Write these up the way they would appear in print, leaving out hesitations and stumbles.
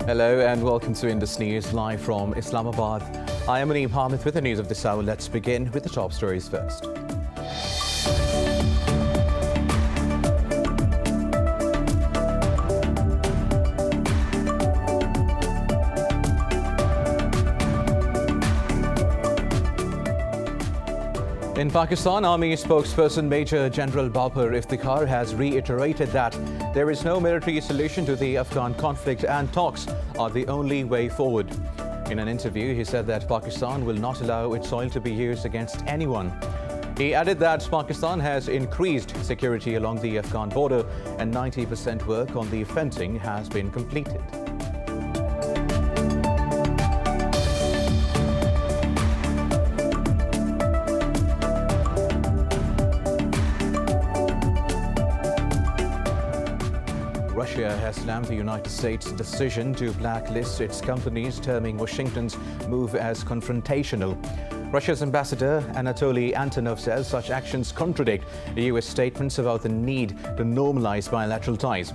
Hello and welcome to Indus News live from Islamabad. I am Aneem Hamid with the news of this hour. Let's begin with the top stories first. In Pakistan, Army spokesperson Major General Babar Iftikhar has reiterated that there is no military solution to the Afghan conflict and talks are the only way forward. In an interview, he said that Pakistan will not allow its soil to be used against anyone. He added that Pakistan has increased security along the Afghan border and 90% work on the fencing has been completed. Russia has slammed the United States' decision to blacklist its companies, terming Washington's move as confrontational. Russia's ambassador Anatoly Antonov says such actions contradict U.S. statements about the need to normalize bilateral ties.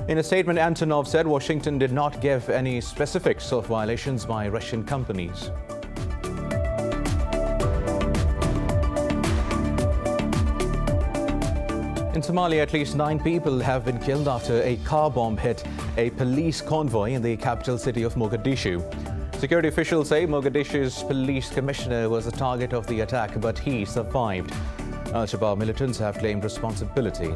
In a statement, Antonov said Washington did not give any specifics of violations by Russian companies. In Somalia, at least 9 people have been killed after a car bomb hit a police convoy in the capital city of Mogadishu. Security officials say Mogadishu's police commissioner was the target of the attack, but he survived. Al-Shabaab militants have claimed responsibility.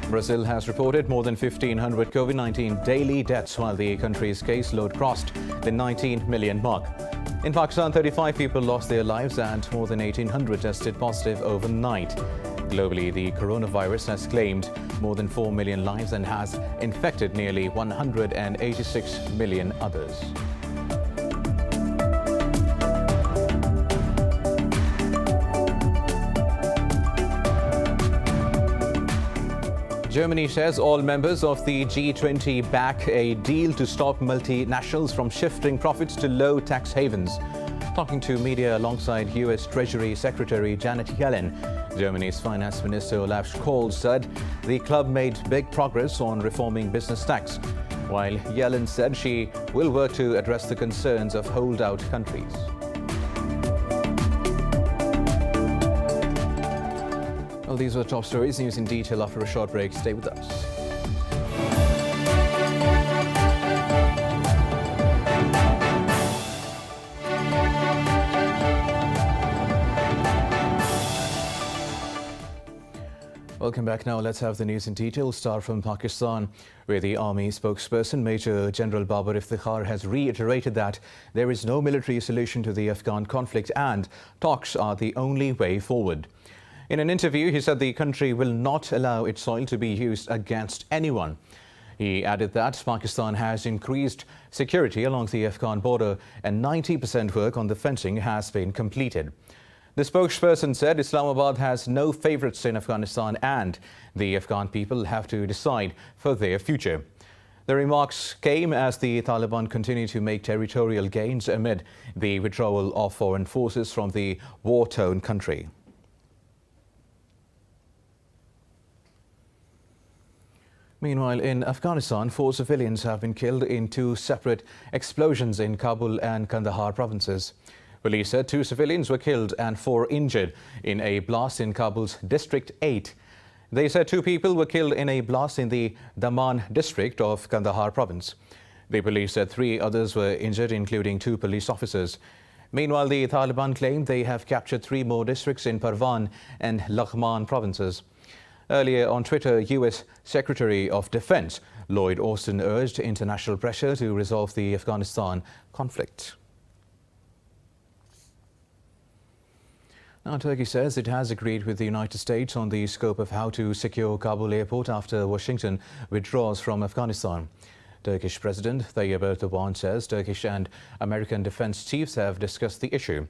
Brazil has reported more than 1,500 COVID-19 daily deaths, while the country's caseload crossed the 19 million mark. In Pakistan, 35 people lost their lives and more than 1,800 tested positive overnight. Globally, the coronavirus has claimed more than 4 million lives and has infected nearly 186 million others. Germany says all members of the G20 back a deal to stop multinationals from shifting profits to low tax havens. Talking to media alongside U.S. Treasury Secretary Janet Yellen, Germany's Finance Minister Olaf Scholz said the club made big progress on reforming business tax, while Yellen said she will work to address the concerns of holdout countries. Well, these were the top stories. News in detail after a short break. Stay with us. Welcome back. Now let's have the news in detail. Start from Pakistan, where the army spokesperson Major General Babar Iftikhar has reiterated that there is no military solution to the Afghan conflict and talks are the only way forward. In an interview, he said the country will not allow its soil to be used against anyone. He added that Pakistan has increased security along the Afghan border and 90% work on the fencing has been completed. The spokesperson said Islamabad has no favourites in Afghanistan and the Afghan people have to decide for their future. The remarks came as the Taliban continue to make territorial gains amid the withdrawal of foreign forces from the war-torn country. Meanwhile, in Afghanistan, 4 civilians have been killed in 2 separate explosions in Kabul and Kandahar provinces. Police said 2 civilians were killed and 4 injured in a blast in Kabul's District 8. They said 2 people were killed in a blast in the Daman district of Kandahar province. The police said 3 others were injured, including 2 police officers. Meanwhile, the Taliban claimed they have captured 3 more districts in Parvan and Laghman provinces. Earlier on Twitter, U.S. Secretary of Defense Lloyd Austin urged international pressure to resolve the Afghanistan conflict. Now, Turkey says it has agreed with the United States on the scope of how to secure Kabul airport after Washington withdraws from Afghanistan. Turkish President Tayyip Erdogan says Turkish and American defense chiefs have discussed the issue.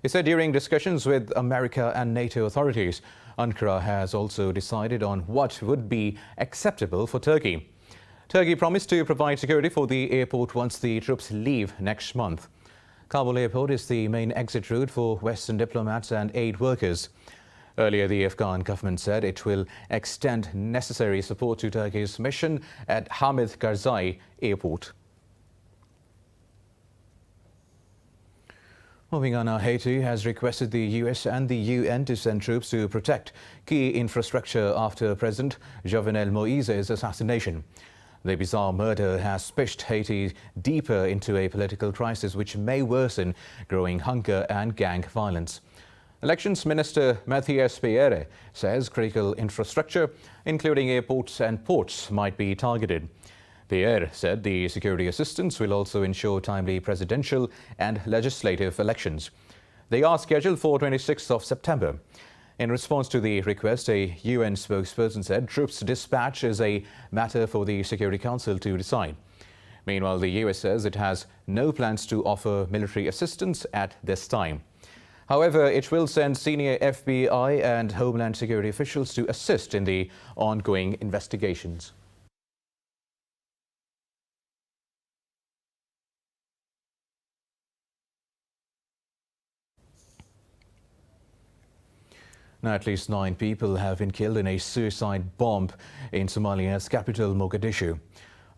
He said during discussions with America and NATO authorities, Ankara has also decided on what would be acceptable for Turkey. Turkey promised to provide security for the airport once the troops leave next month. Kabul airport is the main exit route for Western diplomats and aid workers. Earlier, the Afghan government said it will extend necessary support to Turkey's mission at Hamid Karzai Airport. Moving on, Haiti has requested the US and the UN to send troops to protect key infrastructure after President Jovenel Moise's assassination. The bizarre murder has pushed Haiti deeper into a political crisis which may worsen growing hunger and gang violence. Elections Minister Mathias Pierre says critical infrastructure, including airports and ports, might be targeted. Pierre said the security assistance will also ensure timely presidential and legislative elections. They are scheduled for 26th of September. In response to the request, a UN spokesperson said troops dispatch is a matter for the Security Council to decide. Meanwhile, the US says it has no plans to offer military assistance at this time. However, it will send senior FBI and Homeland Security officials to assist in the ongoing investigations. Now, at least 9 people have been killed in a suicide bomb in Somalia's capital, Mogadishu.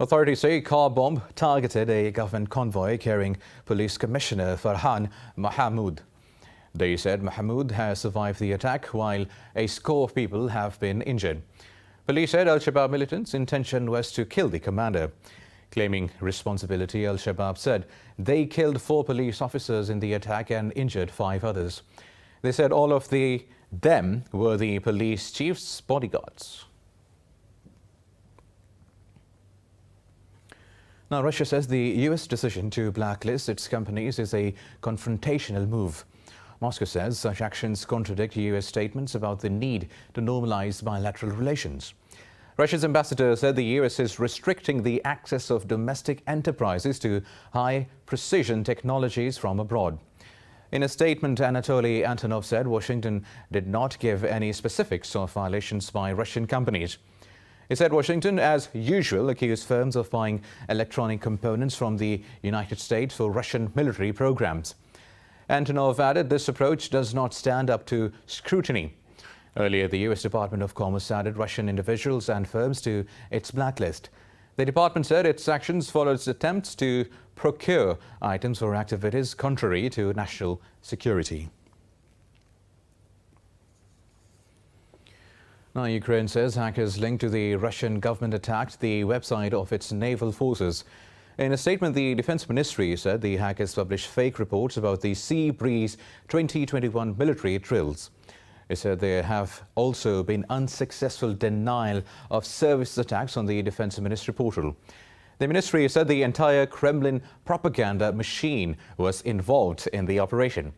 Authorities say a car bomb targeted a government convoy carrying Police Commissioner Farhan Mahamoud. They said Mahmoud has survived the attack while a score of people have been injured. Police said Al-Shabaab militants' intention was to kill the commander. Claiming responsibility, Al-Shabaab said they killed 4 police officers in the attack and injured 5 others. They said all of them were the police chief's bodyguards. Now, Russia says the US decision to blacklist its companies is a confrontational move. Moscow says such actions contradict US statements about the need to normalize bilateral relations. Russia's ambassador said the US is restricting the access of domestic enterprises to high-precision technologies from abroad. In a statement, Anatoly Antonov said Washington did not give any specifics of violations by Russian companies. He said Washington, as usual, accused firms of buying electronic components from the United States for Russian military programs. Antonov added this approach does not stand up to scrutiny. Earlier, the US Department of Commerce added Russian individuals and firms to its blacklist. The department said its actions followed its attempts to procure items for activities contrary to national security. Now, Ukraine says hackers linked to the Russian government attacked the website of its naval forces. In a statement, the Defense Ministry said the hackers published fake reports about the Sea Breeze 2021 military drills. It said there have also been unsuccessful denial of service attacks on the Defense Ministry portal. The ministry said the entire Kremlin propaganda machine was involved in the operation.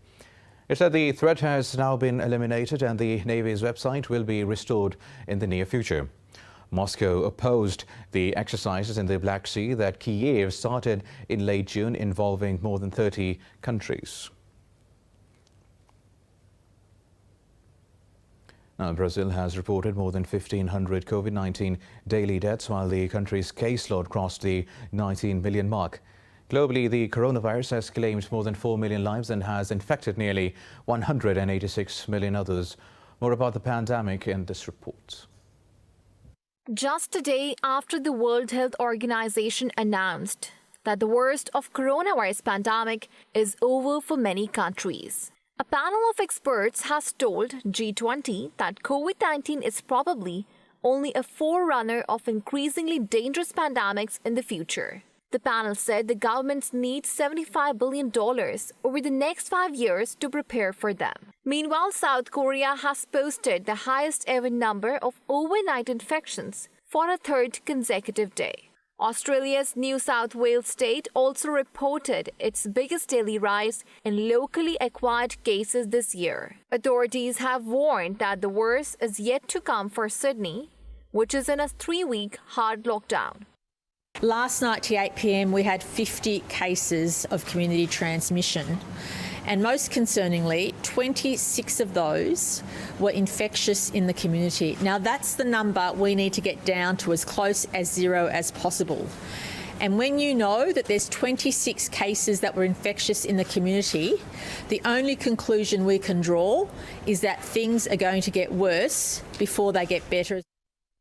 It said the threat has now been eliminated and the Navy's website will be restored in the near future. Moscow opposed the exercises in the Black Sea that Kyiv started in late June, involving more than 30 countries. Now, Brazil has reported more than 1,500 COVID-19 daily deaths, while the country's caseload crossed the 19 million mark. Globally, the coronavirus has claimed more than 4 million lives and has infected nearly 186 million others. More about the pandemic in this report. Just a day after the World Health Organization announced that the worst of coronavirus pandemic is over for many countries, a panel of experts has told G20 that COVID-19 is probably only a forerunner of increasingly dangerous pandemics in the future. The panel said the governments need $75 billion over the next 5 years to prepare for them. Meanwhile, South Korea has posted the highest ever number of overnight infections for a 3rd consecutive day. Australia's New South Wales state also reported its biggest daily rise in locally acquired cases this year. Authorities have warned that the worst is yet to come for Sydney, which is in a 3-week hard lockdown. Last night to 8 p.m. we had 50 cases of community transmission, and most concerningly, 26 of those were infectious in the community. Now that's the number we need to get down to as close as 0 as possible. And when you know that there's 26 cases that were infectious in the community, the only conclusion we can draw is that things are going to get worse before they get better.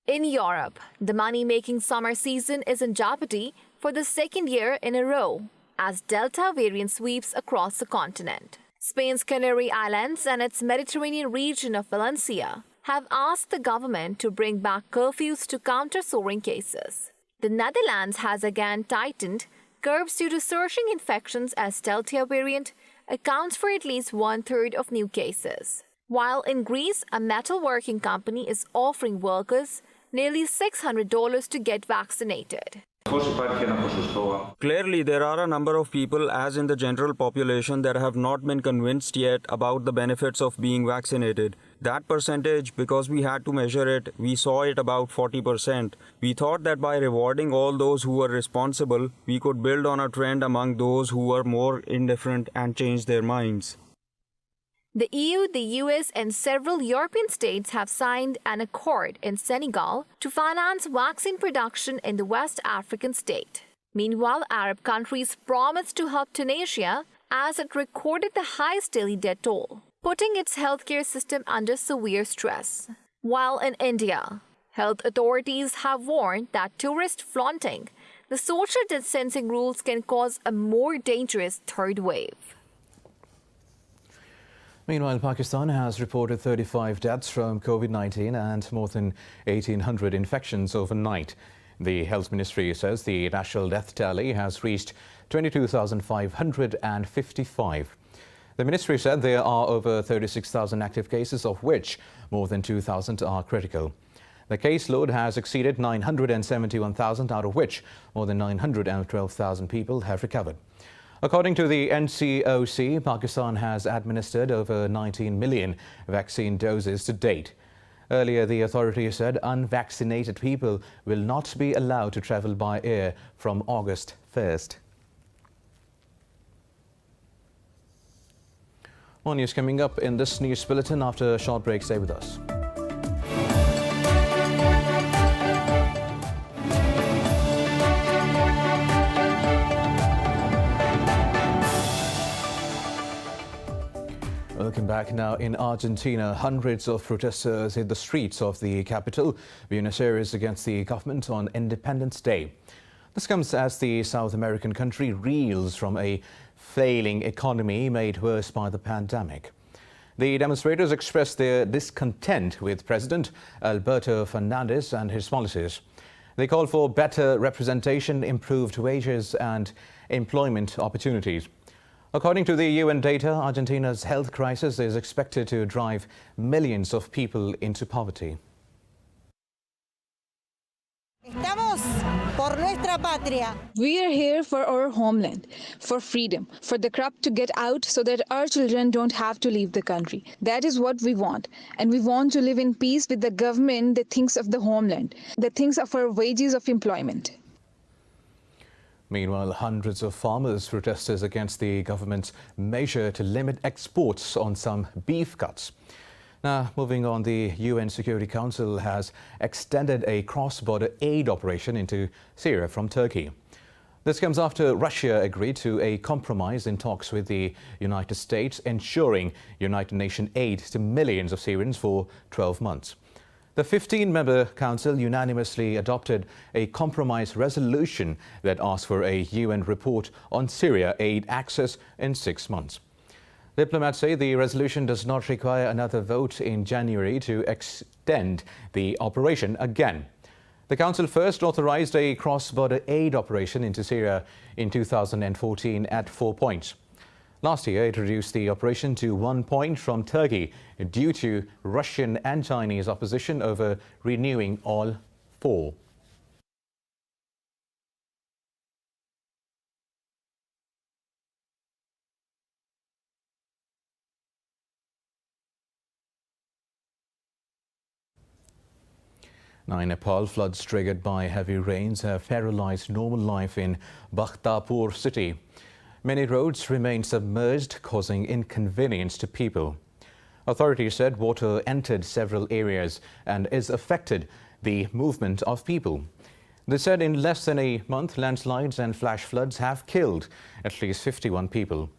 In Europe, the money-making summer season is in jeopardy for the second year in a row as Delta variant sweeps across the continent. Spain's Canary Islands and its Mediterranean region of Valencia have asked the government to bring back curfews to counter soaring cases. The Netherlands has again tightened curbs due to surging infections as Delta variant accounts for at least one-third of new cases. While in Greece, a metalworking company is offering workers nearly $600 to get vaccinated. Clearly, there are a number of people, as in the general population, that have not been convinced yet about the benefits of being vaccinated. That percentage, because we had to measure it, we saw it about 40%. We thought that by rewarding all those who were responsible, we could build on a trend among those who were more indifferent and change their minds. The EU, the US, and several European states have signed an accord in Senegal to finance vaccine production in the West African state. Meanwhile, Arab countries promised to help Tunisia as it recorded the highest daily death toll, putting its healthcare system under severe stress. While in India, health authorities have warned that tourist flaunting the social distancing rules can cause a more dangerous third wave. Meanwhile, Pakistan has reported 35 deaths from COVID-19 and more than 1,800 infections overnight. The Health Ministry says the national death tally has reached 22,555. The ministry said there are over 36,000 active cases, of which more than 2,000 are critical. The caseload has exceeded 971,000, out of which more than 912,000 people have recovered. According to the NCOC, Pakistan has administered over 19 million vaccine doses to date. Earlier, the authority said unvaccinated people will not be allowed to travel by air from August 1st. More news coming up in this news bulletin after a short break. Stay with us. Welcome back. Now, in Argentina, hundreds of protesters hit the streets of the capital, Buenos Aires, against the government on Independence Day. This comes as the South American country reels from a failing economy made worse by the pandemic. The demonstrators expressed their discontent with President Alberto Fernandez and his policies. They called for better representation, improved wages and employment opportunities. According to the UN data, Argentina's health crisis is expected to drive millions of people into poverty. Estamos por nuestra patria. We are here for our homeland, for freedom, for the crop to get out so that our children don't have to leave the country. That is what we want. And we want to live in peace with the government that thinks of the homeland, that thinks of our wages of employment. Meanwhile, hundreds of farmers protested against the government's measure to limit exports on some beef cuts. Now, moving on, the UN Security Council has extended a cross-border aid operation into Syria from Turkey. This comes after Russia agreed to a compromise in talks with the United States, ensuring United Nations aid to millions of Syrians for 12 months. The 15-member council unanimously adopted a compromise resolution that asks for a UN report on Syria aid access in 6 months. Diplomats say the resolution does not require another vote in January to extend the operation again. The council first authorized a cross-border aid operation into Syria in 2014 at 4 points. Last year, it reduced the operation to 1 point from Turkey due to Russian and Chinese opposition over renewing all 4. Now, in Nepal, floods triggered by heavy rains have paralyzed normal life in Bhaktapur city. Many roads remain submerged, causing inconvenience to people. Authorities said water entered several areas and is affected the movement of people. They said in less than a month, landslides and flash floods have killed at least 51 people.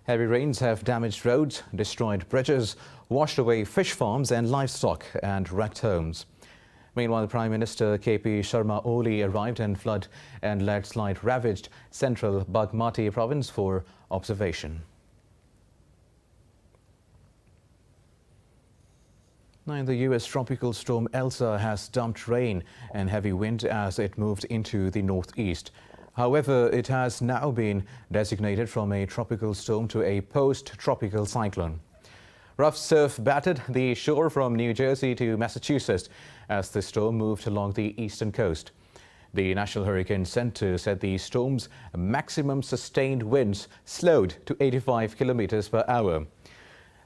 Heavy rains have damaged roads, destroyed bridges, washed away fish farms and livestock, and wrecked homes. Meanwhile, Prime Minister KP Sharma Oli arrived in flood and landslide ravaged central Bagmati province for observation. Now, in the U.S., tropical storm Elsa has dumped rain and heavy wind as it moved into the northeast. However, it has now been designated from a tropical storm to a post-tropical cyclone. Rough surf battered the shore from New Jersey to Massachusetts as the storm moved along the eastern coast. The National Hurricane Center said the storm's maximum sustained winds slowed to 85 kilometers per hour.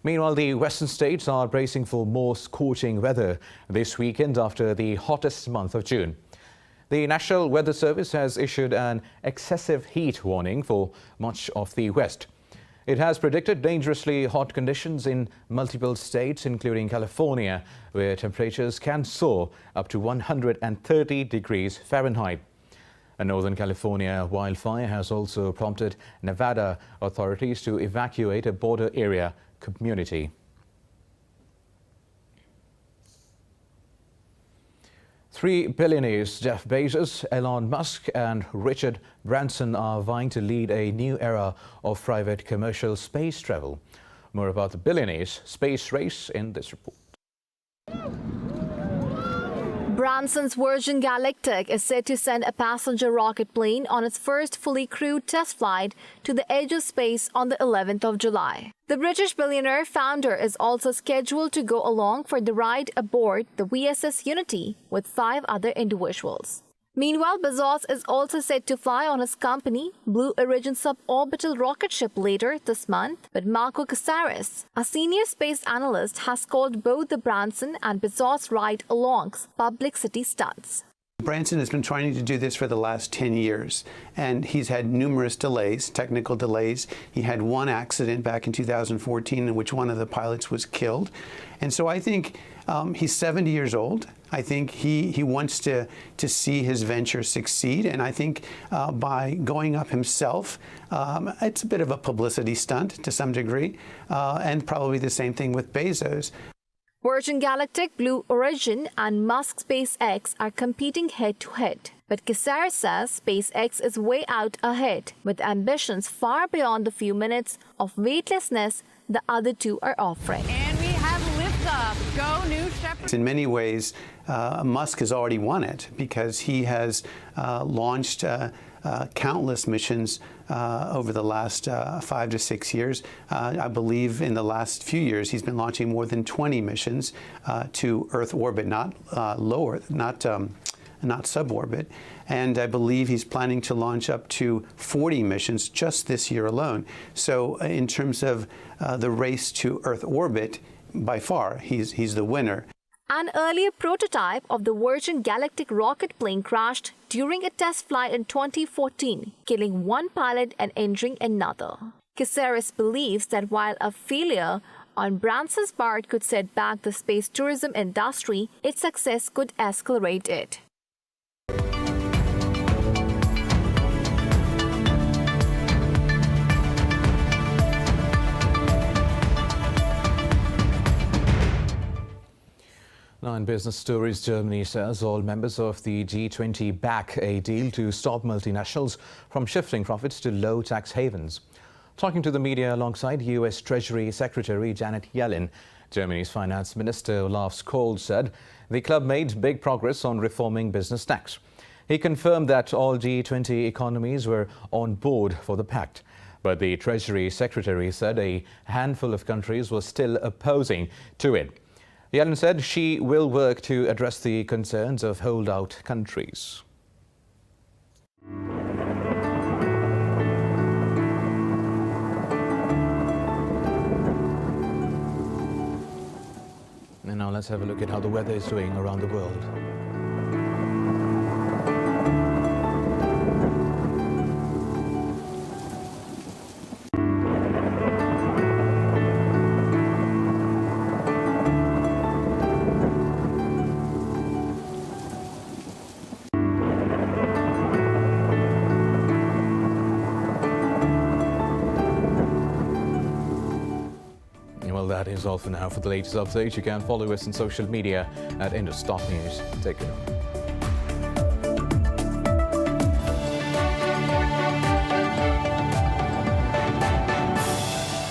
Meanwhile, the western states are bracing for more scorching weather this weekend after the hottest month of June. The National Weather Service has issued an excessive heat warning for much of the West. It has predicted dangerously hot conditions in multiple states, including California, where temperatures can soar up to 130 degrees Fahrenheit. A Northern California wildfire has also prompted Nevada authorities to evacuate a border area community. Three billionaires, Jeff Bezos, Elon Musk and Richard Branson, are vying to lead a new era of private commercial space travel. More about the billionaires' space race in this report. Branson's Virgin Galactic is set to send a passenger rocket plane on its first fully crewed test flight to the edge of space on the 11th of July. The British billionaire founder is also scheduled to go along for the ride aboard the VSS Unity with 5 other individuals. Meanwhile, Bezos is also set to fly on his company Blue Origin suborbital rocket ship later this month, but Marco Casares, a senior space analyst, has called both the Branson and Bezos ride-alongs publicity stunts. Branson has been trying to do this for the last 10 years, and he's had numerous delays, technical delays. He had one accident back in 2014 in which one of the pilots was killed. And so I think he's 70 years old. I think he wants to see his venture succeed, and I think by going up himself, it's a bit of a publicity stunt to some degree, and probably the same thing with Bezos. Virgin Galactic, Blue Origin and Musk SpaceX are competing head-to-head. But Casares says SpaceX is way out ahead, with ambitions far beyond the few minutes of weightlessness the other two are offering. And we have liftoff. Go New Shepard. In many ways, Musk has already won it because he has launched countless missions over the last 5 to 6 years. I believe in the last few years he's been launching more than 20 missions to Earth orbit, not suborbit. And I believe he's planning to launch up to 40 missions just this year alone. So in terms of the race to Earth orbit, by far, he's the winner. An earlier prototype of the Virgin Galactic rocket plane crashed during a test flight in 2014, killing one pilot and injuring another. Casares believes that while a failure on Branson's part could set back the space tourism industry, its success could accelerate it. Now, in business stories, Germany says all members of the G20 back a deal to stop multinationals from shifting profits to low tax havens. Talking to the media alongside U.S. Treasury Secretary Janet Yellen, Germany's Finance Minister Olaf Scholz said the club made big progress on reforming business tax. He confirmed that all G20 economies were on board for the pact. But the Treasury Secretary said a handful of countries were still opposing to it. Yellen said she will work to address the concerns of holdout countries. And now let's have a look at how the weather is doing around the world. Well, that is all for now. For the latest updates, you can follow us on social media at Indus.News. Take care.